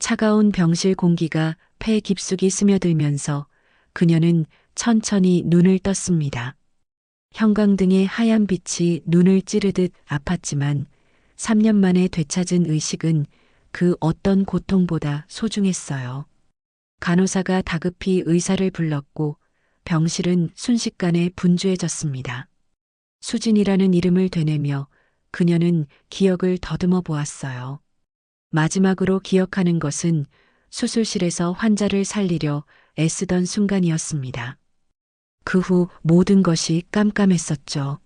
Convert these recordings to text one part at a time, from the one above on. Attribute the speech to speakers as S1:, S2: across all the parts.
S1: 차가운 병실 공기가 폐 깊숙이 스며들면서 그녀는 천천히 눈을 떴습니다. 형광등의 하얀 빛이 눈을 찌르듯 아팠지만 3년 만에 되찾은 의식은 그 어떤 고통보다 소중했어요. 간호사가 다급히 의사를 불렀고 병실은 순식간에 분주해졌습니다. 수진이라는 이름을 되뇌며 그녀는 기억을 더듬어 보았어요. 마지막으로 기억하는 것은 수술실에서 환자를 살리려 애쓰던 순간이었습니다. 그 후 모든 것이 깜깜했었죠.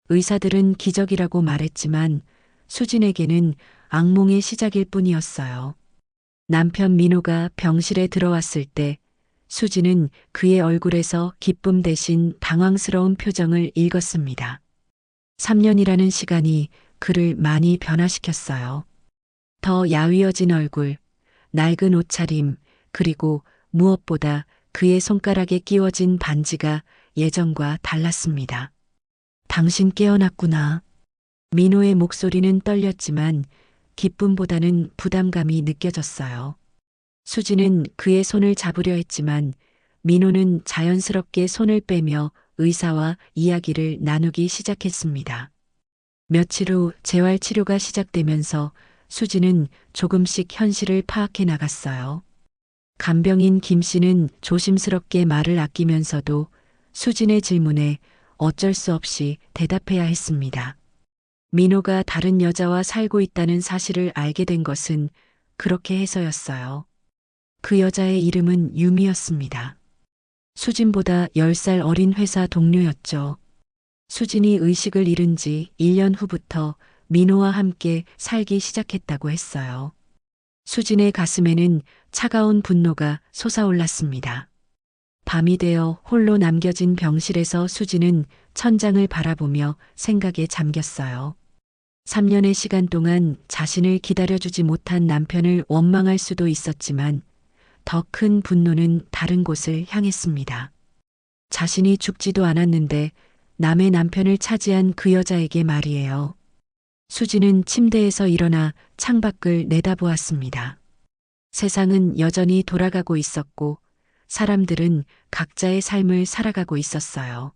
S1: 의사들은 기적이라고 말했지만 수진에게는 악몽의 시작일 뿐이었어요. 남편 민호가 병실에 들어왔을 때 수진은 그의 얼굴에서 기쁨 대신 당황스러운 표정을 읽었습니다. 3년이라는 시간이 그를 많이 변화시켰어요. 더 야위어진 얼굴, 낡은 옷차림, 그리고 무엇보다 그의 손가락에 끼워진 반지가 예전과 달랐습니다. 당신 깨어났구나. 민호의 목소리는 떨렸지만 기쁨보다는 부담감이 느껴졌어요. 수지는 그의 손을 잡으려 했지만 민호는 자연스럽게 손을 빼며 의사와 이야기를 나누기 시작했습니다. 며칠 후 재활치료가 시작되면서 수지는 조금씩 현실을 파악해 나갔어요. 간병인 김 씨는 조심스럽게 말을 아끼면서도 수진의 질문에 어쩔 수 없이 대답해야 했습니다. 민호가 다른 여자와 살고 있다는 사실을 알게 된 것은 그렇게 해서였어요. 그 여자의 이름은 유미였습니다. 수진보다 10살 어린 회사 동료였죠. 수진이 의식을 잃은 지 1년 후부터 민호와 함께 살기 시작했다고 했어요. 수진의 가슴에는 차가운 분노가 솟아올랐습니다. 밤이 되어 홀로 남겨진 병실에서 수진은 천장을 바라보며 생각에 잠겼어요. 3년의 시간 동안 자신을 기다려주지 못한 남편을 원망할 수도 있었지만 더 큰 분노는 다른 곳을 향했습니다. 자신이 죽지도 않았는데 남의 남편을 차지한 그 여자에게 말이에요. 수지는 침대에서 일어나 창밖을 내다보았습니다. 세상은 여전히 돌아가고 있었고 사람들은 각자의 삶을 살아가고 있었어요.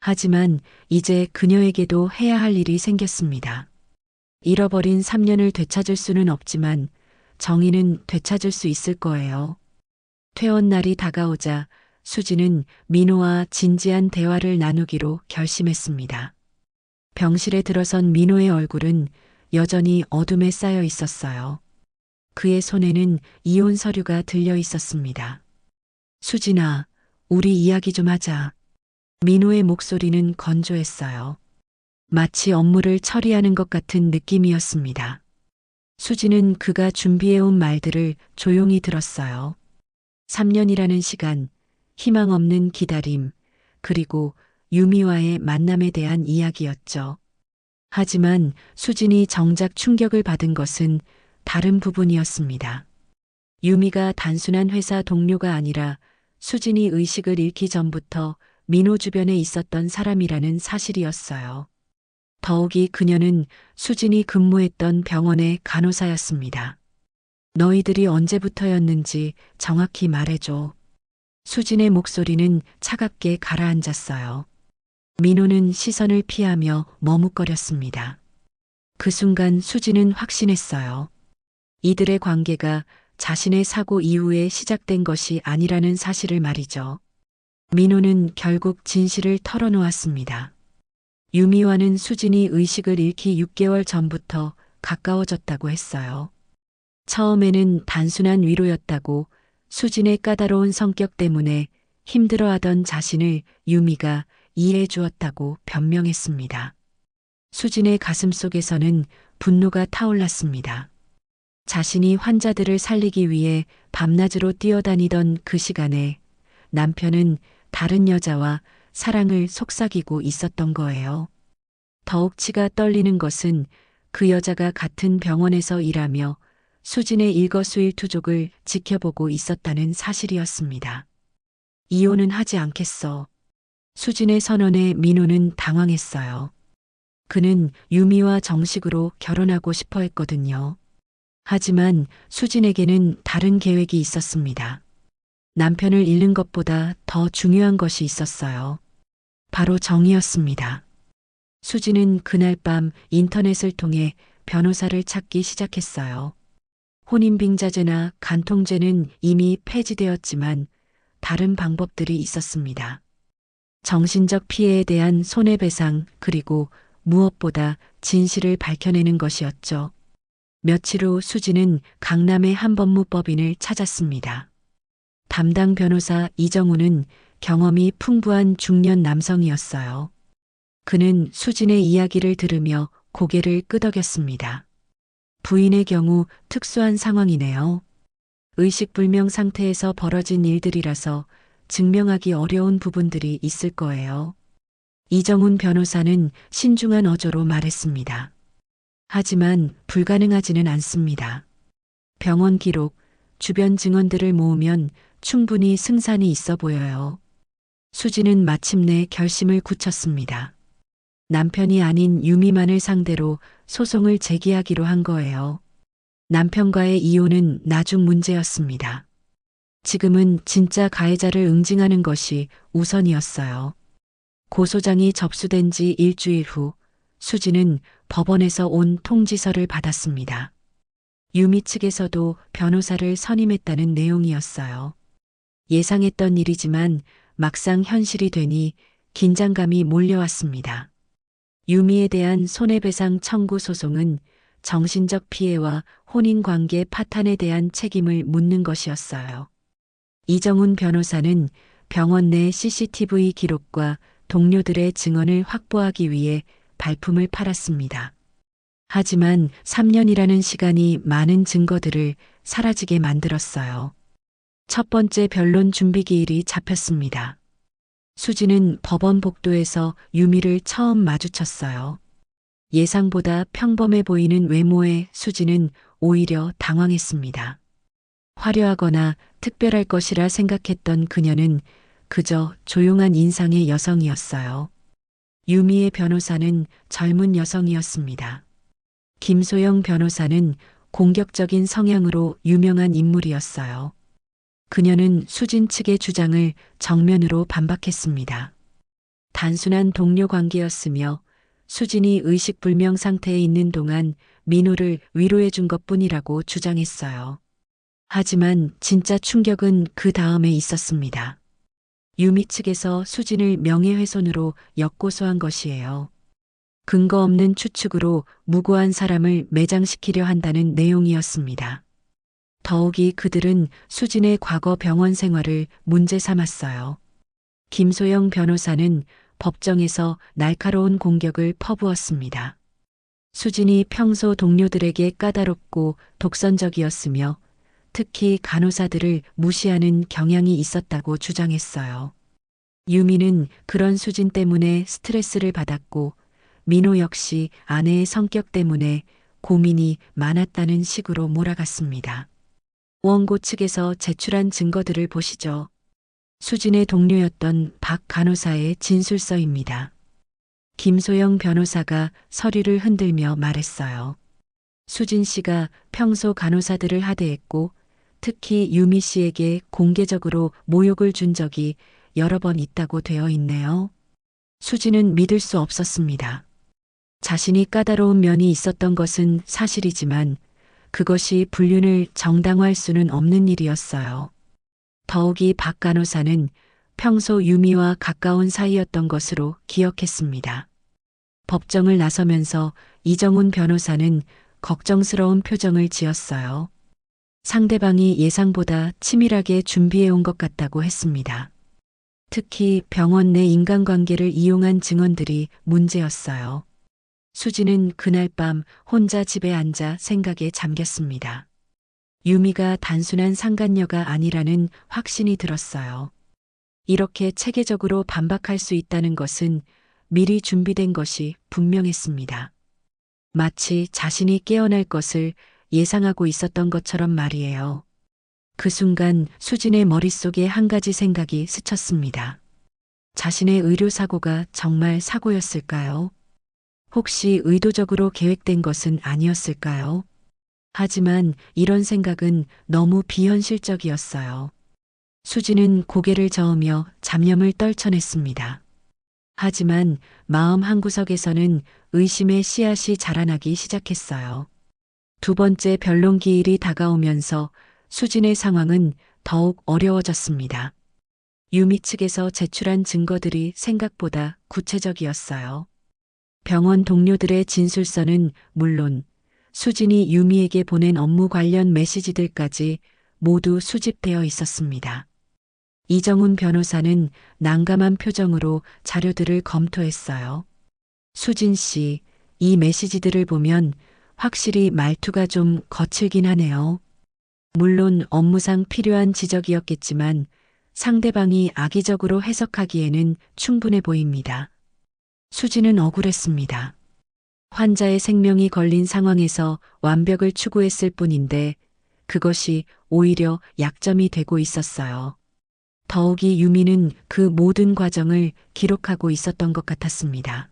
S1: 하지만 이제 그녀에게도 해야 할 일이 생겼습니다. 잃어버린 3년을 되찾을 수는 없지만 정의는 되찾을 수 있을 거예요. 퇴원 날이 다가오자 수지는 민호와 진지한 대화를 나누기로 결심했습니다. 병실에 들어선 민호의 얼굴은 여전히 어둠에 쌓여 있었어요. 그의 손에는 이혼 서류가 들려 있었습니다. 수진아, 우리 이야기 좀 하자. 민호의 목소리는 건조했어요. 마치 업무를 처리하는 것 같은 느낌이었습니다. 수지는 그가 준비해온 말들을 조용히 들었어요. 3년이라는 시간, 희망 없는 기다림, 그리고 유미와의 만남에 대한 이야기였죠. 하지만 수진이 정작 충격을 받은 것은 다른 부분이었습니다. 유미가 단순한 회사 동료가 아니라 수진이 의식을 잃기 전부터 민호 주변에 있었던 사람이라는 사실이었어요. 더욱이 그녀는 수진이 근무했던 병원의 간호사였습니다. 너희들이 언제부터였는지 정확히 말해줘. 수진의 목소리는 차갑게 가라앉았어요. 민호는 시선을 피하며 머뭇거렸습니다. 그 순간 수진은 확신했어요. 이들의 관계가 자신의 사고 이후에 시작된 것이 아니라는 사실을 말이죠. 민호는 결국 진실을 털어놓았습니다. 유미와는 수진이 의식을 잃기 6개월 전부터 가까워졌다고 했어요. 처음에는 단순한 위로였다고 수진의 까다로운 성격 때문에 힘들어하던 자신을 유미가 이해해 주었다고 변명했습니다. 수진의 가슴 속에서는 분노가 타올랐습니다. 자신이 환자들을 살리기 위해 밤낮으로 뛰어다니던 그 시간에 남편은 다른 여자와 사랑을 속삭이고 있었던 거예요. 더욱 치가 떨리는 것은 그 여자가 같은 병원에서 일하며 수진의 일거수일투족을 지켜보고 있었다는 사실이었습니다. 이혼은 하지 않겠어. 수진의 선언에 민호는 당황했어요. 그는 유미와 정식으로 결혼하고 싶어 했거든요. 하지만 수진에게는 다른 계획이 있었습니다. 남편을 잃는 것보다 더 중요한 것이 있었어요. 바로 정의였습니다. 수진은 그날 밤 인터넷을 통해 변호사를 찾기 시작했어요. 혼인빙자제나 간통죄는 이미 폐지되었지만 다른 방법들이 있었습니다. 정신적 피해에 대한 손해배상 그리고 무엇보다 진실을 밝혀내는 것이었죠. 며칠 후 수지는 강남의 한법무법인을 찾았습니다. 담당 변호사 이정우는 경험이 풍부한 중년 남성이었어요. 그는 수진의 이야기를 들으며 고개를 끄덕였습니다. 부인의 경우 특수한 상황이네요. 의식불명 상태에서 벌어진 일들이라서 증명하기 어려운 부분들이 있을 거예요. 이정훈 변호사는 신중한 어조로 말했습니다. 하지만 불가능하지는 않습니다. 병원 기록, 주변 증언들을 모으면 충분히 승산이 있어 보여요. 수지는 마침내 결심을 굳혔습니다. 남편이 아닌 유미만을 상대로 소송을 제기하기로 한 거예요. 남편과의 이혼은 나중 문제였습니다. 지금은 진짜 가해자를 응징하는 것이 우선이었어요. 고소장이 접수된 지 일주일 후 수지는 법원에서 온 통지서를 받았습니다. 유미 측에서도 변호사를 선임했다는 내용이었어요. 예상했던 일이지만 막상 현실이 되니 긴장감이 몰려왔습니다. 유미에 대한 손해배상 청구 소송은 정신적 피해와 혼인관계 파탄에 대한 책임을 묻는 것이었어요. 이정훈 변호사는 병원 내 CCTV 기록과 동료들의 증언을 확보하기 위해 발품을 팔았습니다. 하지만 3년이라는 시간이 많은 증거들을 사라지게 만들었어요. 첫 번째 변론 준비 기일이 잡혔습니다. 수지는 법원 복도에서 유미를 처음 마주쳤어요. 예상보다 평범해 보이는 외모의 수지는 오히려 당황했습니다. 화려하거나 특별할 것이라 생각했던 그녀는 그저 조용한 인상의 여성이었어요. 유미의 변호사는 젊은 여성이었습니다. 김소영 변호사는 공격적인 성향으로 유명한 인물이었어요. 그녀는 수진 측의 주장을 정면으로 반박했습니다. 단순한 동료 관계였으며 수진이 의식불명 상태에 있는 동안 민호를 위로해 준 것뿐이라고 주장했어요. 하지만 진짜 충격은 그 다음에 있었습니다. 유미 측에서 수진을 명예훼손으로 역고소한 것이에요. 근거 없는 추측으로 무고한 사람을 매장시키려 한다는 내용이었습니다. 더욱이 그들은 수진의 과거 병원 생활을 문제 삼았어요. 김소영 변호사는 법정에서 날카로운 공격을 퍼부었습니다. 수진이 평소 동료들에게 까다롭고 독선적이었으며 특히 간호사들을 무시하는 경향이 있었다고 주장했어요. 유미는 그런 수진 때문에 스트레스를 받았고 민호 역시 아내의 성격 때문에 고민이 많았다는 식으로 몰아갔습니다. 원고 측에서 제출한 증거들을 보시죠. 수진의 동료였던 박 간호사의 진술서입니다. 김소영 변호사가 서류를 흔들며 말했어요. 수진 씨가 평소 간호사들을 하대했고 특히 유미 씨에게 공개적으로 모욕을 준 적이 여러 번 있다고 되어 있네요. 수진은 믿을 수 없었습니다. 자신이 까다로운 면이 있었던 것은 사실이지만 그것이 불륜을 정당화할 수는 없는 일이었어요. 더욱이 박 간호사는 평소 유미와 가까운 사이였던 것으로 기억했습니다. 법정을 나서면서 이정훈 변호사는 걱정스러운 표정을 지었어요. 상대방이 예상보다 치밀하게 준비해 온 것 같다고 했습니다. 특히 병원 내 인간관계를 이용한 증언들이 문제였어요. 수지는 그날 밤 혼자 집에 앉아 생각에 잠겼습니다. 유미가 단순한 상간녀가 아니라는 확신이 들었어요. 이렇게 체계적으로 반박할 수 있다는 것은 미리 준비된 것이 분명했습니다. 마치 자신이 깨어날 것을 예상하고 있었던 것처럼 말이에요. 그 순간 수진의 머릿속에 한 가지 생각이 스쳤습니다. 자신의 의료사고가 정말 사고였을까요? 혹시 의도적으로 계획된 것은 아니었을까요? 하지만 이런 생각은 너무 비현실적이었어요. 수지는 고개를 저으며 잡념을 떨쳐냈습니다. 하지만 마음 한구석에서는 의심의 씨앗이 자라나기 시작했어요. 두 번째 변론 기일이 다가오면서 수진의 상황은 더욱 어려워졌습니다. 유미 측에서 제출한 증거들이 생각보다 구체적이었어요. 병원 동료들의 진술서는 물론 수진이 유미에게 보낸 업무 관련 메시지들까지 모두 수집되어 있었습니다. 이정훈 변호사는 난감한 표정으로 자료들을 검토했어요. 수진 씨, 이 메시지들을 보면 확실히 말투가 좀 거칠긴 하네요. 물론 업무상 필요한 지적이었겠지만 상대방이 악의적으로 해석하기에는 충분해 보입니다. 수진은 억울했습니다. 환자의 생명이 걸린 상황에서 완벽을 추구했을 뿐인데 그것이 오히려 약점이 되고 있었어요. 더욱이 유미는 그 모든 과정을 기록하고 있었던 것 같았습니다.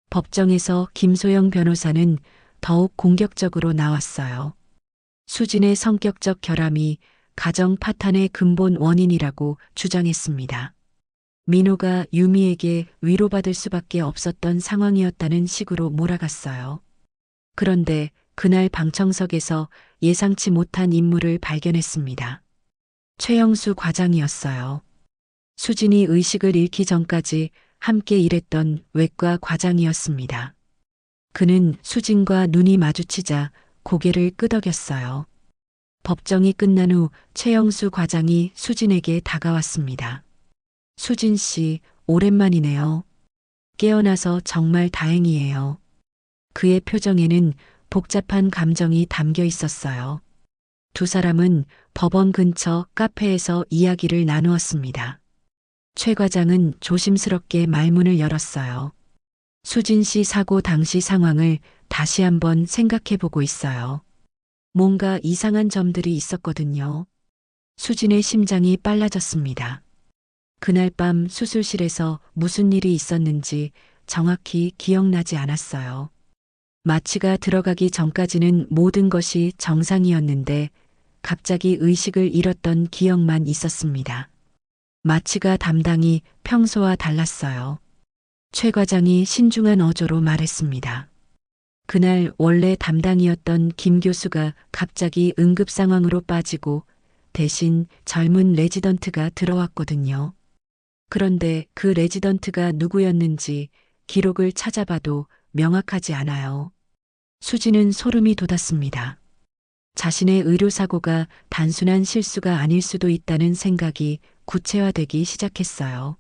S1: 법정에서 김소영 변호사는 더욱 공격적으로 나왔어요. 수진의 성격적 결함이 가정 파탄의 근본 원인이라고 주장했습니다. 민호가 유미에게 위로받을 수밖에 없었던 상황이었다는 식으로 몰아갔어요. 그런데 그날 방청석에서 예상치 못한 인물을 발견했습니다. 최영수 과장이었어요. 수진이 의식을 잃기 전까지 함께 일했던 외과 과장이었습니다. 그는 수진과 눈이 마주치자 고개를 끄덕였어요. 법정이 끝난 후 최영수 과장이 수진에게 다가왔습니다. 수진 씨, 오랜만이네요. 깨어나서 정말 다행이에요. 그의 표정에는 복잡한 감정이 담겨 있었어요. 두 사람은 법원 근처 카페에서 이야기를 나누었습니다. 최 과장은 조심스럽게 말문을 열었어요. 수진 씨 사고 당시 상황을 다시 한번 생각해 보고 있어요. 뭔가 이상한 점들이 있었거든요. 수진의 심장이 빨라졌습니다. 그날 밤 수술실에서 무슨 일이 있었는지 정확히 기억나지 않았어요. 마취가 들어가기 전까지는 모든 것이 정상이었는데 갑자기 의식을 잃었던 기억만 있었습니다. 마취가 담당이 평소와 달랐어요. 최 과장이 신중한 어조로 말했습니다. 그날 원래 담당이었던 김 교수가 갑자기 응급 상황으로 빠지고 대신 젊은 레지던트가 들어왔거든요. 그런데 그 레지던트가 누구였는지 기록을 찾아봐도 명확하지 않아요. 수지는 소름이 돋았습니다. 자신의 의료사고가 단순한 실수가 아닐 수도 있다는 생각이 구체화되기 시작했어요.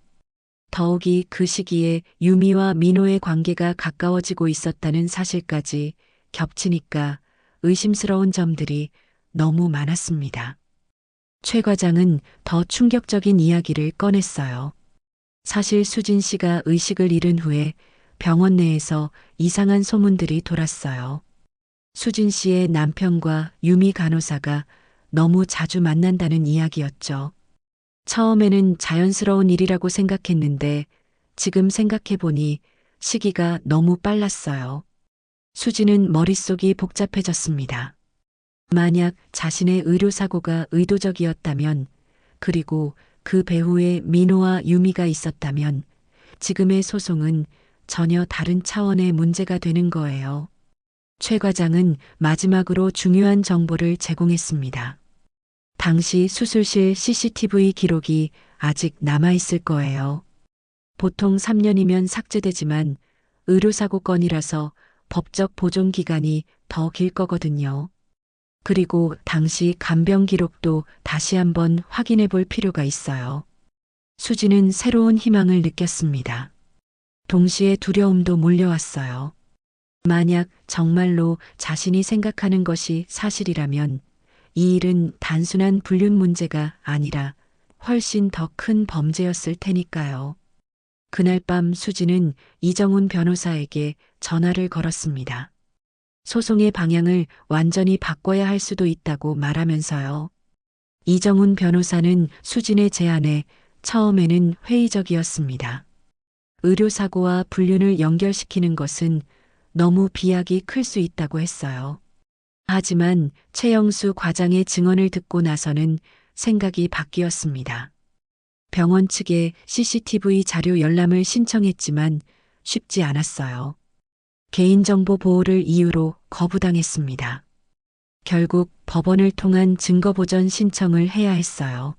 S1: 더욱이 그 시기에 유미와 민호의 관계가 가까워지고 있었다는 사실까지 겹치니까 의심스러운 점들이 너무 많았습니다. 최 과장은 더 충격적인 이야기를 꺼냈어요. 사실 수진 씨가 의식을 잃은 후에 병원 내에서 이상한 소문들이 돌았어요. 수진 씨의 남편과 유미 간호사가 너무 자주 만난다는 이야기였죠. 처음에는 자연스러운 일이라고 생각했는데 지금 생각해보니 시기가 너무 빨랐어요. 수지는 머릿속이 복잡해졌습니다. 만약 자신의 의료사고가 의도적이었다면, 그리고 그 배후에 민호와 유미가 있었다면 지금의 소송은 전혀 다른 차원의 문제가 되는 거예요. 최 과장은 마지막으로 중요한 정보를 제공했습니다. 당시 수술실 CCTV 기록이 아직 남아있을 거예요. 보통 3년이면 삭제되지만 의료사고 건이라서 법적 보존 기간이 더 길 거거든요. 그리고 당시 간병 기록도 다시 한번 확인해 볼 필요가 있어요. 수지는 새로운 희망을 느꼈습니다. 동시에 두려움도 몰려왔어요. 만약 정말로 자신이 생각하는 것이 사실이라면 이 일은 단순한 불륜 문제가 아니라 훨씬 더 큰 범죄였을 테니까요. 그날 밤 수지는 이정훈 변호사에게 전화를 걸었습니다. 소송의 방향을 완전히 바꿔야 할 수도 있다고 말하면서요. 이정훈 변호사는 수진의 제안에 처음에는 회의적이었습니다. 의료사고와 불륜을 연결시키는 것은 너무 비약이 클 수 있다고 했어요. 하지만 최영수 과장의 증언을 듣고 나서는 생각이 바뀌었습니다. 병원 측에 CCTV 자료 열람을 신청했지만 쉽지 않았어요. 개인정보 보호를 이유로 거부당했습니다. 결국 법원을 통한 증거보전 신청을 해야 했어요.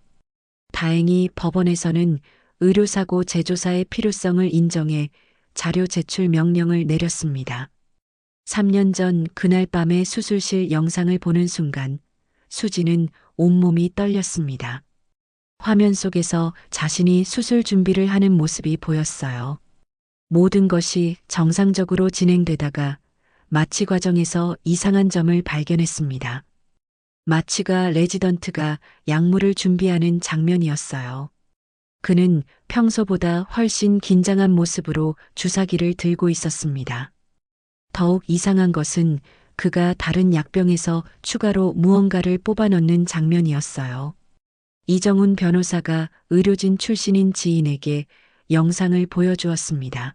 S1: 다행히 법원에서는 의료사고 재조사의 필요성을 인정해 자료 제출 명령을 내렸습니다. 3년 전 그날 밤의 수술실 영상을 보는 순간 수지는 온몸이 떨렸습니다. 화면 속에서 자신이 수술 준비를 하는 모습이 보였어요. 모든 것이 정상적으로 진행되다가 마취 과정에서 이상한 점을 발견했습니다. 마취가 레지던트가 약물을 준비하는 장면이었어요. 그는 평소보다 훨씬 긴장한 모습으로 주사기를 들고 있었습니다. 더욱 이상한 것은 그가 다른 약병에서 추가로 무언가를 뽑아 넣는 장면이었어요. 이정훈 변호사가 의료진 출신인 지인에게 영상을 보여주었습니다.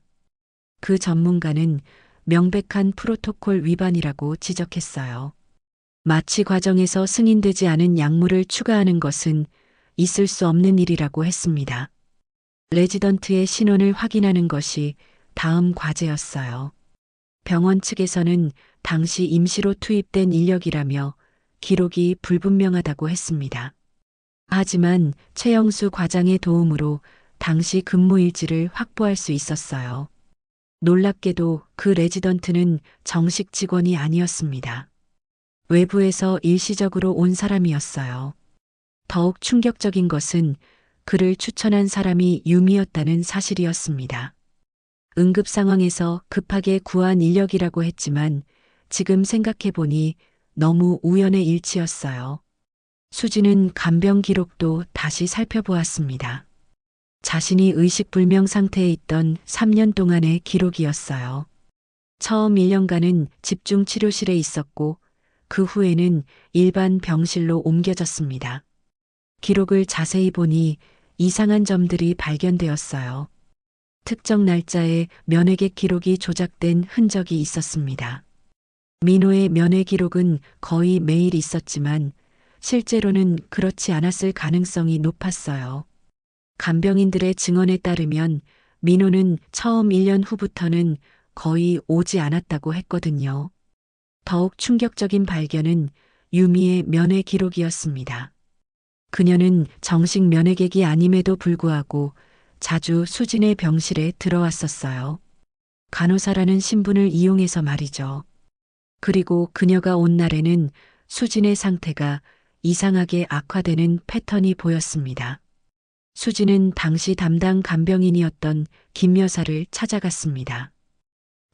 S1: 그 전문가는 명백한 프로토콜 위반이라고 지적했어요. 마취 과정에서 승인되지 않은 약물을 추가하는 것은 있을 수 없는 일이라고 했습니다. 레지던트의 신원을 확인하는 것이 다음 과제였어요. 병원 측에서는 당시 임시로 투입된 인력이라며 기록이 불분명하다고 했습니다. 하지만 최영수 과장의 도움으로 당시 근무일지를 확보할 수 있었어요. 놀랍게도 그 레지던트는 정식 직원이 아니었습니다. 외부에서 일시적으로 온 사람이었어요. 더욱 충격적인 것은 그를 추천한 사람이 유미였다는 사실이었습니다. 응급 상황에서 급하게 구한 인력이라고 했지만 지금 생각해보니 너무 우연의 일치였어요. 수지는 간병 기록도 다시 살펴보았습니다. 자신이 의식불명 상태에 있던 3년 동안의 기록이었어요. 처음 1년간은 집중치료실에 있었고 그 후에는 일반 병실로 옮겨졌습니다. 기록을 자세히 보니 이상한 점들이 발견되었어요. 특정 날짜에 면회객 기록이 조작된 흔적이 있었습니다. 민호의 면회 기록은 거의 매일 있었지만 실제로는 그렇지 않았을 가능성이 높았어요. 간병인들의 증언에 따르면 민호는 처음 1년 후부터는 거의 오지 않았다고 했거든요. 더욱 충격적인 발견은 유미의 면회 기록이었습니다. 그녀는 정식 면회객이 아님에도 불구하고 자주 수진의 병실에 들어왔었어요. 간호사라는 신분을 이용해서 말이죠. 그리고 그녀가 온 날에는 수진의 상태가 이상하게 악화되는 패턴이 보였습니다. 수진은 당시 담당 간병인이었던 김 여사를 찾아갔습니다.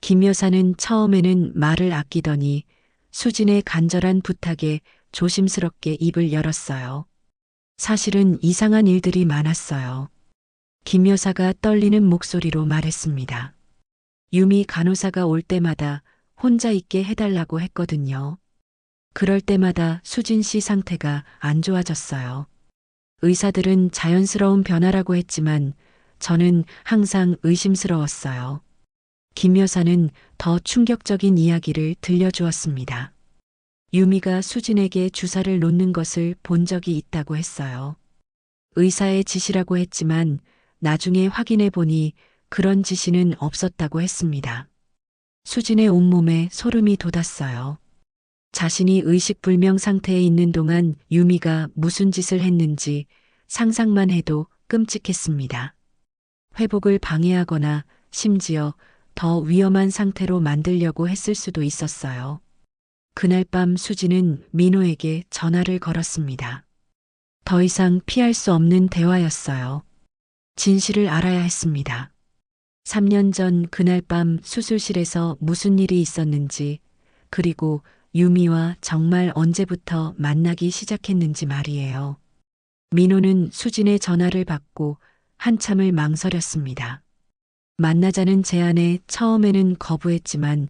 S1: 김 여사는 처음에는 말을 아끼더니 수진의 간절한 부탁에 조심스럽게 입을 열었어요. 사실은 이상한 일들이 많았어요. 김 여사가 떨리는 목소리로 말했습니다. 유미 간호사가 올 때마다 혼자 있게 해달라고 했거든요. 그럴 때마다 수진 씨 상태가 안 좋아졌어요. 의사들은 자연스러운 변화라고 했지만 저는 항상 의심스러웠어요. 김 여사는 더 충격적인 이야기를 들려주었습니다. 유미가 수진에게 주사를 놓는 것을 본 적이 있다고 했어요. 의사의 지시라고 했지만 나중에 확인해 보니 그런 지시는 없었다고 했습니다. 수진의 온몸에 소름이 돋았어요. 자신이 의식불명 상태에 있는 동안 유미가 무슨 짓을 했는지 상상만 해도 끔찍했습니다. 회복을 방해하거나 심지어 더 위험한 상태로 만들려고 했을 수도 있었어요. 그날 밤 수지는 민호에게 전화를 걸었습니다. 더 이상 피할 수 없는 대화였어요. 진실을 알아야 했습니다. 3년 전 그날 밤 수술실에서 무슨 일이 있었는지, 그리고 유미와 정말 언제부터 만나기 시작했는지 말이에요. 민호는 수진의 전화를 받고 한참을 망설였습니다. 만나자는 제안에 처음에는 거부했지만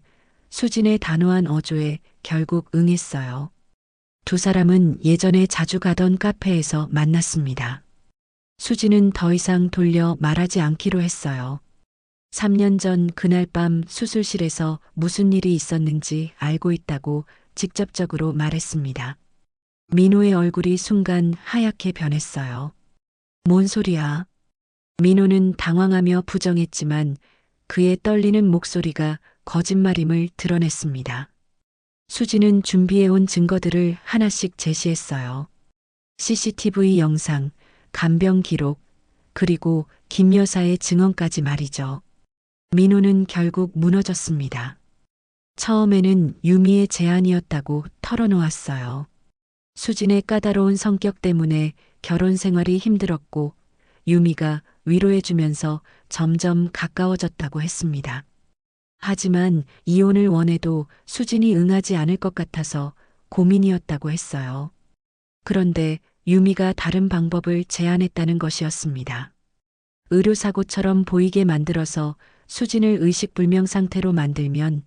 S1: 수진의 단호한 어조에 결국 응했어요. 두 사람은 예전에 자주 가던 카페에서 만났습니다. 수진은 더 이상 돌려 말하지 않기로 했어요. 3년 전 그날 밤 수술실에서 무슨 일이 있었는지 알고 있다고 직접적으로 말했습니다. 민호의 얼굴이 순간 하얗게 변했어요. 뭔 소리야? 민호는 당황하며 부정했지만 그의 떨리는 목소리가 거짓말임을 드러냈습니다. 수지는 준비해온 증거들을 하나씩 제시했어요. CCTV 영상, 간병 기록, 그리고 김 여사의 증언까지 말이죠. 민호는 결국 무너졌습니다. 처음에는 유미의 제안이었다고 털어놓았어요. 수진의 까다로운 성격 때문에 결혼 생활이 힘들었고 유미가 위로해주면서 점점 가까워졌다고 했습니다. 하지만 이혼을 원해도 수진이 응하지 않을 것 같아서 고민이었다고 했어요. 그런데 유미가 다른 방법을 제안했다는 것이었습니다. 의료사고처럼 보이게 만들어서 수진을 의식불명 상태로 만들면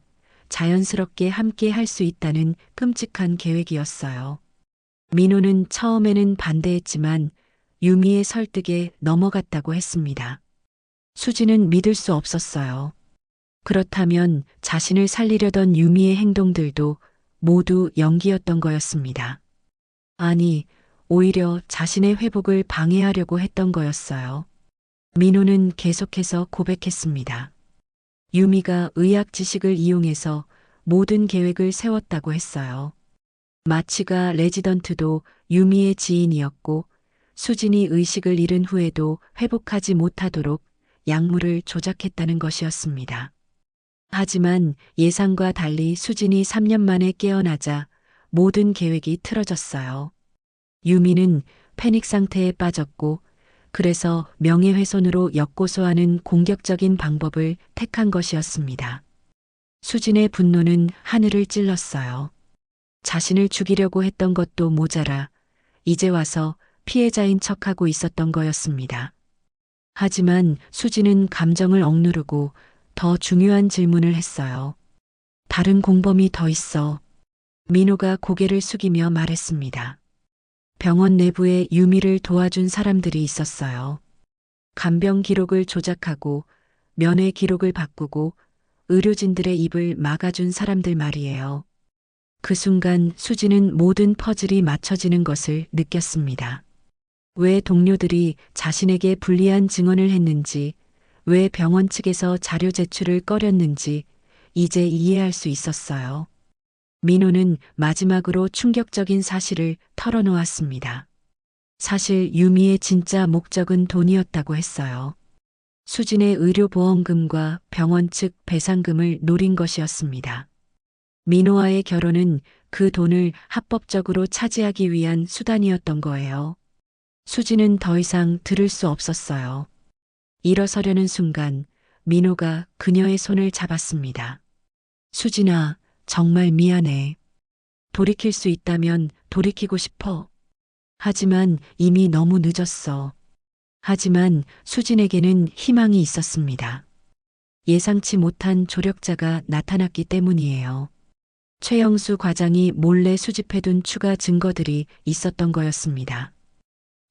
S1: 자연스럽게 함께 할 수 있다는 끔찍한 계획이었어요. 민호는 처음에는 반대했지만 유미의 설득에 넘어갔다고 했습니다. 수진은 믿을 수 없었어요. 그렇다면 자신을 살리려던 유미의 행동들도 모두 연기였던 거였습니다. 아니, 오히려 자신의 회복을 방해하려고 했던 거였어요. 민호는 계속해서 고백했습니다. 유미가 의학 지식을 이용해서 모든 계획을 세웠다고 했어요. 마치가 레지던트도 유미의 지인이었고 수진이 의식을 잃은 후에도 회복하지 못하도록 약물을 조작했다는 것이었습니다. 하지만 예상과 달리 수진이 3년 만에 깨어나자 모든 계획이 틀어졌어요. 유미는 패닉 상태에 빠졌고 그래서 명예훼손으로 역고소하는 공격적인 방법을 택한 것이었습니다. 수진의 분노는 하늘을 찔렀어요. 자신을 죽이려고 했던 것도 모자라 이제 와서 피해자인 척하고 있었던 거였습니다. 하지만 수진은 감정을 억누르고 더 중요한 질문을 했어요. 다른 공범이 더 있어. 민호가 고개를 숙이며 말했습니다. 병원 내부에 유미를 도와준 사람들이 있었어요. 간병 기록을 조작하고 면회 기록을 바꾸고 의료진들의 입을 막아준 사람들 말이에요. 그 순간 수지는 모든 퍼즐이 맞춰지는 것을 느꼈습니다. 왜 동료들이 자신에게 불리한 증언을 했는지, 왜 병원 측에서 자료 제출을 꺼렸는지 이제 이해할 수 있었어요. 민호는 마지막으로 충격적인 사실을 털어놓았습니다. 사실 유미의 진짜 목적은 돈이었다고 했어요. 수진의 의료보험금과 병원 측 배상금을 노린 것이었습니다. 민호와의 결혼은 그 돈을 합법적으로 차지하기 위한 수단이었던 거예요. 수진은 더 이상 들을 수 없었어요. 일어서려는 순간 민호가 그녀의 손을 잡았습니다. 수진아, 정말 미안해. 돌이킬 수 있다면 돌이키고 싶어. 하지만 이미 너무 늦었어. 하지만 수진에게는 희망이 있었습니다. 예상치 못한 조력자가 나타났기 때문이에요. 최영수 과장이 몰래 수집해둔 추가 증거들이 있었던 거였습니다.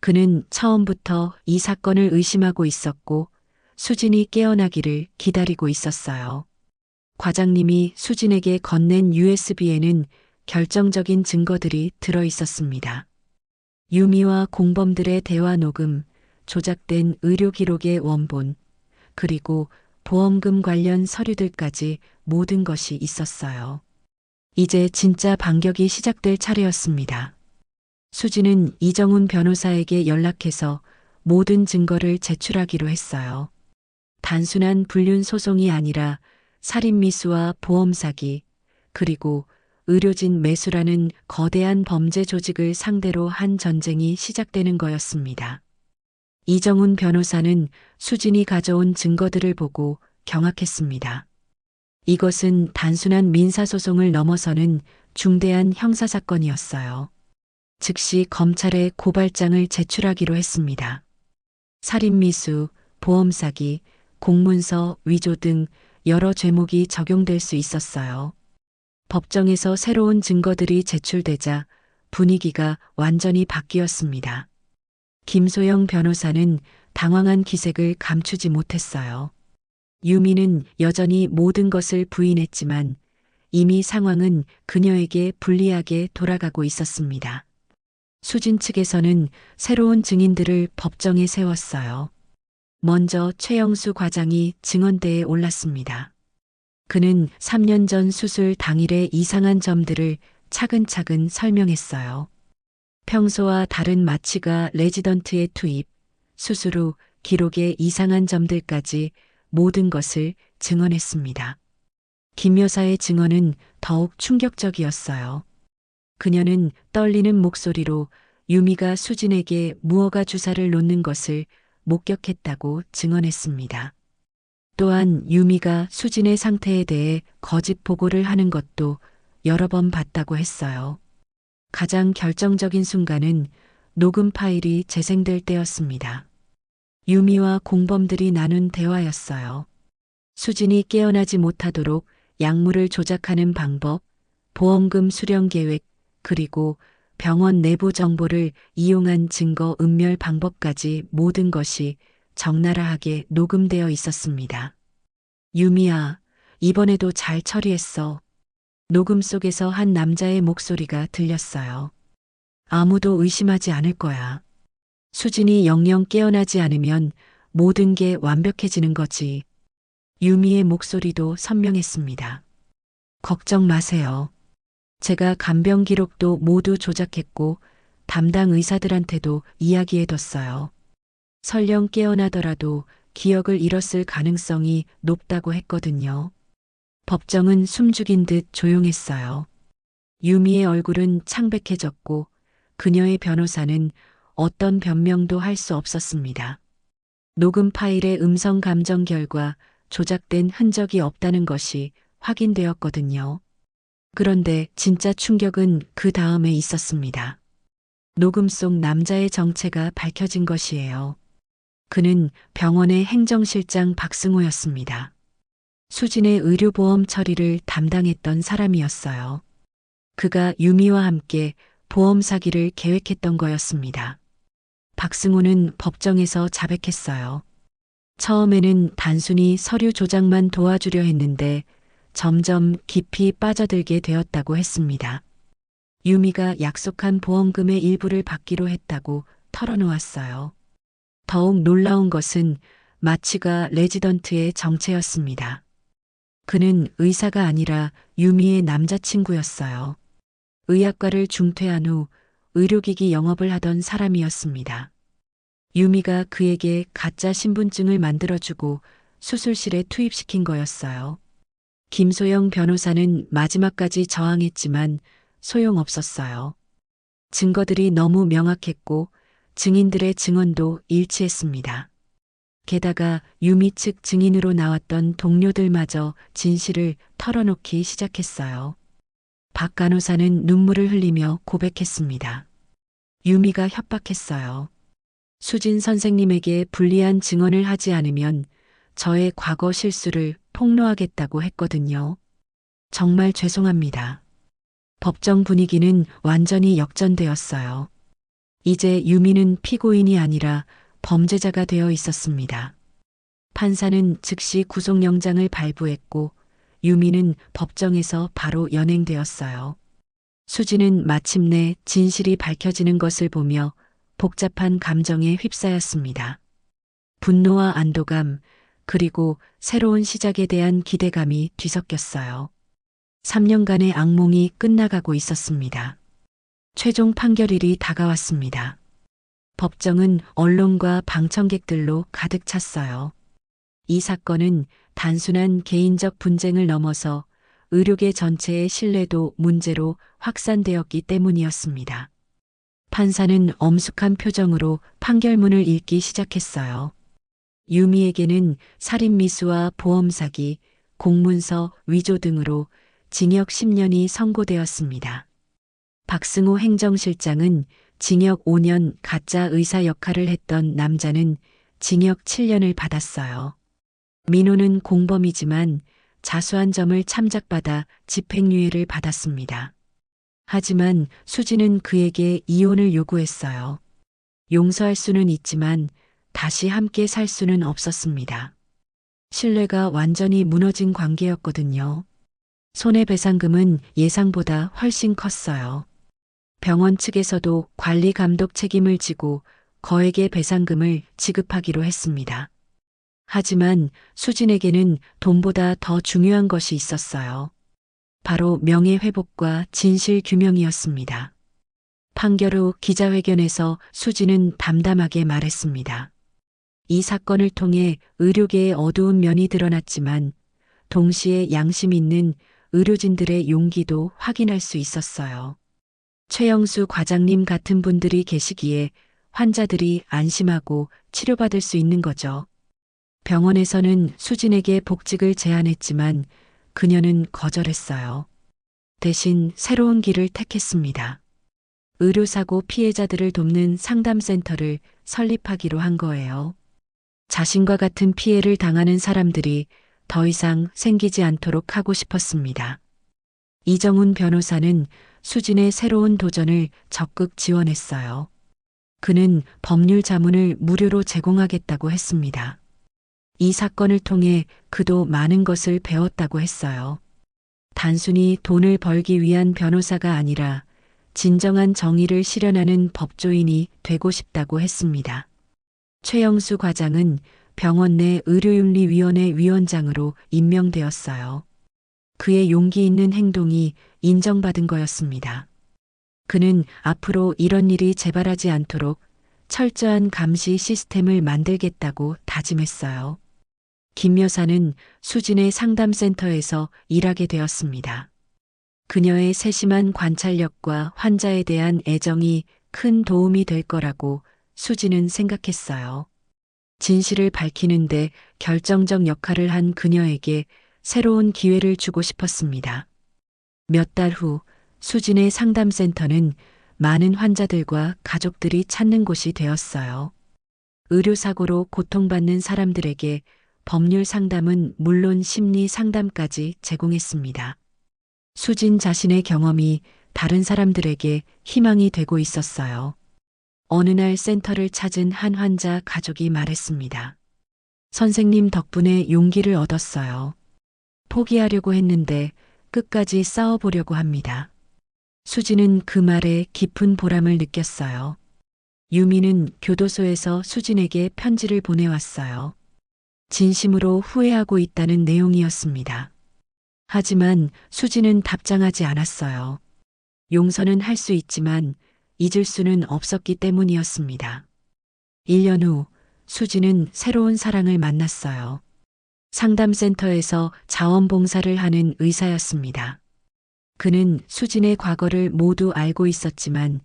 S1: 그는 처음부터 이 사건을 의심하고 있었고 수진이 깨어나기를 기다리고 있었어요. 과장님이 수진에게 건넨 USB에는 결정적인 증거들이 들어 있었습니다. 유미와 공범들의 대화 녹음, 조작된 의료 기록의 원본, 그리고 보험금 관련 서류들까지 모든 것이 있었어요. 이제 진짜 반격이 시작될 차례였습니다. 수진은 이정훈 변호사에게 연락해서 모든 증거를 제출하기로 했어요. 단순한 불륜 소송이 아니라 살인미수와 보험사기, 그리고 의료진 매수라는 거대한 범죄 조직을 상대로 한 전쟁이 시작되는 거였습니다. 이정훈 변호사는 수진이 가져온 증거들을 보고 경악했습니다. 이것은 단순한 민사소송을 넘어서는 중대한 형사사건이었어요. 즉시 검찰에 고발장을 제출하기로 했습니다. 살인미수, 보험사기, 공문서 위조 등 여러 죄목이 적용될 수 있었어요. 법정에서 새로운 증거들이 제출되자 분위기가 완전히 바뀌었습니다. 김소영 변호사는 당황한 기색을 감추지 못했어요. 유미는 여전히 모든 것을 부인했지만 이미 상황은 그녀에게 불리하게 돌아가고 있었습니다. 수진 측에서는 새로운 증인들을 법정에 세웠어요. 먼저 최영수 과장이 증언대에 올랐습니다. 그는 3년 전 수술 당일의 이상한 점들을 차근차근 설명했어요. 평소와 다른 마취가 레지던트의 투입, 수술 후 기록의 이상한 점들까지 모든 것을 증언했습니다. 김 여사의 증언은 더욱 충격적이었어요. 그녀는 떨리는 목소리로 유미가 수진에게 무허가 주사를 놓는 것을 목격했다고 증언했습니다. 또한 유미가 수진의 상태에 대해 거짓 보고를 하는 것도 여러 번 봤다고 했어요. 가장 결정적인 순간은 녹음 파일이 재생될 때였습니다. 유미와 공범들이 나눈 대화였어요. 수진이 깨어나지 못하도록 약물을 조작하는 방법, 보험금 수령 계획, 그리고 병원 내부 정보를 이용한 증거 은멸 방법까지 모든 것이 적나라하게 녹음되어 있었습니다. 유미야, 이번에도 잘 처리했어. 녹음 속에서 한 남자의 목소리가 들렸어요. 아무도 의심하지 않을 거야. 수진이 영영 깨어나지 않으면 모든 게 완벽해지는 거지. 유미의 목소리도 선명했습니다. 걱정 마세요. 제가 간병 기록도 모두 조작했고 담당 의사들한테도 이야기해뒀어요. 설령 깨어나더라도 기억을 잃었을 가능성이 높다고 했거든요. 법정은 숨죽인 듯 조용했어요. 유미의 얼굴은 창백해졌고 그녀의 변호사는 어떤 변명도 할 수 없었습니다. 녹음 파일의 음성 감정 결과 조작된 흔적이 없다는 것이 확인되었거든요. 그런데 진짜 충격은 그 다음에 있었습니다. 녹음 속 남자의 정체가 밝혀진 것이에요. 그는 병원의 행정실장 박승호였습니다. 수진의 의료보험 처리를 담당했던 사람이었어요. 그가 유미와 함께 보험 사기를 계획했던 거였습니다. 박승호는 법정에서 자백했어요. 처음에는 단순히 서류 조작만 도와주려 했는데 점점 깊이 빠져들게 되었다고 했습니다. 유미가 약속한 보험금의 일부를 받기로 했다고 털어놓았어요. 더욱 놀라운 것은 마취가 레지던트의 정체였습니다. 그는 의사가 아니라 유미의 남자친구였어요. 의학과를 중퇴한 후 의료기기 영업을 하던 사람이었습니다. 유미가 그에게 가짜 신분증을 만들어주고 수술실에 투입시킨 거였어요. 김소영 변호사는 마지막까지 저항했지만 소용없었어요. 증거들이 너무 명확했고 증인들의 증언도 일치했습니다. 게다가 유미 측 증인으로 나왔던 동료들마저 진실을 털어놓기 시작했어요. 박 간호사는 눈물을 흘리며 고백했습니다. 유미가 협박했어요. 수진 선생님에게 불리한 증언을 하지 않으면 저의 과거 실수를 폭로하겠다고 했거든요. 정말 죄송합니다. 법정 분위기는 완전히 역전되었어요. 이제 유미는 피고인이 아니라 범죄자가 되어 있었습니다. 판사는 즉시 구속영장을 발부했고 유미는 법정에서 바로 연행되었어요. 수진은 마침내 진실이 밝혀지는 것을 보며 복잡한 감정에 휩싸였습니다. 분노와 안도감, 그리고 새로운 시작에 대한 기대감이 뒤섞였어요. 3년간의 악몽이 끝나가고 있었습니다. 최종 판결일이 다가왔습니다. 법정은 언론과 방청객들로 가득 찼어요. 이 사건은 단순한 개인적 분쟁을 넘어서 의료계 전체의 신뢰도 문제로 확산되었기 때문이었습니다. 판사는 엄숙한 표정으로 판결문을 읽기 시작했어요. 유미에게는 살인미수와 보험사기, 공문서 위조 등으로 징역 10년이 선고되었습니다. 박승호 행정실장은 징역 5년 가짜 의사 역할을 했던 남자는 징역 7년을 받았어요. 민호는 공범이지만 자수한 점을 참작받아 집행유예를 받았습니다. 하지만 수진은 그에게 이혼을 요구했어요. 용서할 수는 있지만 다시 함께 살 수는 없었습니다. 신뢰가 완전히 무너진 관계였거든요. 손해배상금은 예상보다 훨씬 컸어요. 병원 측에서도 관리 감독 책임을 지고 거액의 배상금을 지급하기로 했습니다. 하지만 수진에게는 돈보다 더 중요한 것이 있었어요. 바로 명예회복과 진실규명이었습니다. 판결 후 기자회견에서 수진은 담담하게 말했습니다. 이 사건을 통해 의료계의 어두운 면이 드러났지만 동시에 양심 있는 의료진들의 용기도 확인할 수 있었어요. 최영수 과장님 같은 분들이 계시기에 환자들이 안심하고 치료받을 수 있는 거죠. 병원에서는 수진에게 복직을 제안했지만 그녀는 거절했어요. 대신 새로운 길을 택했습니다. 의료사고 피해자들을 돕는 상담센터를 설립하기로 한 거예요. 자신과 같은 피해를 당하는 사람들이 더 이상 생기지 않도록 하고 싶었습니다. 이정훈 변호사는 수진의 새로운 도전을 적극 지원했어요. 그는 법률 자문을 무료로 제공하겠다고 했습니다. 이 사건을 통해 그도 많은 것을 배웠다고 했어요. 단순히 돈을 벌기 위한 변호사가 아니라 진정한 정의를 실현하는 법조인이 되고 싶다고 했습니다. 최영수 과장은 병원 내 의료윤리위원회 위원장으로 임명되었어요. 그의 용기 있는 행동이 인정받은 거였습니다. 그는 앞으로 이런 일이 재발하지 않도록 철저한 감시 시스템을 만들겠다고 다짐했어요. 김 여사는 수진의 상담센터에서 일하게 되었습니다. 그녀의 세심한 관찰력과 환자에 대한 애정이 큰 도움이 될 거라고 수진은 생각했어요. 진실을 밝히는데 결정적 역할을 한 그녀에게 새로운 기회를 주고 싶었습니다. 몇 달 후 수진의 상담센터는 많은 환자들과 가족들이 찾는 곳이 되었어요. 의료사고로 고통받는 사람들에게 법률 상담은 물론 심리 상담까지 제공했습니다. 수진 자신의 경험이 다른 사람들에게 희망이 되고 있었어요. 어느 날 센터를 찾은 한 환자 가족이 말했습니다. 선생님 덕분에 용기를 얻었어요. 포기하려고 했는데 끝까지 싸워보려고 합니다. 수진은 그 말에 깊은 보람을 느꼈어요. 유미는 교도소에서 수진에게 편지를 보내왔어요. 진심으로 후회하고 있다는 내용이었습니다. 하지만 수진은 답장하지 않았어요. 용서는 할 수 있지만 잊을 수는 없었기 때문이었습니다. 1년 후 수진은 새로운 사랑을 만났어요. 상담센터에서 자원봉사를 하는 의사였습니다. 그는 수진의 과거를 모두 알고 있었지만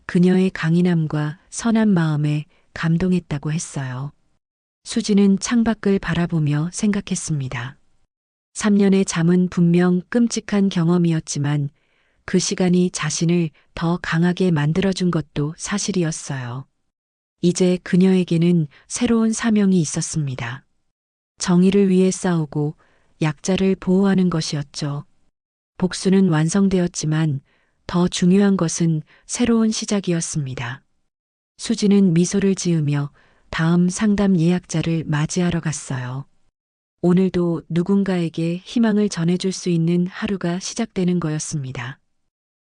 S1: 그녀의 강인함과 선한 마음에 감동했다고 했어요. 수진은 창밖을 바라보며 생각했습니다. 3년의 잠은 분명 끔찍한 경험이었지만 그 시간이 자신을 더 강하게 만들어준 것도 사실이었어요. 이제 그녀에게는 새로운 사명이 있었습니다. 정의를 위해 싸우고 약자를 보호하는 것이었죠. 복수는 완성되었지만 더 중요한 것은 새로운 시작이었습니다. 수진은 미소를 지으며 다음 상담 예약자를 맞이하러 갔어요. 오늘도 누군가에게 희망을 전해줄 수 있는 하루가 시작되는 거였습니다.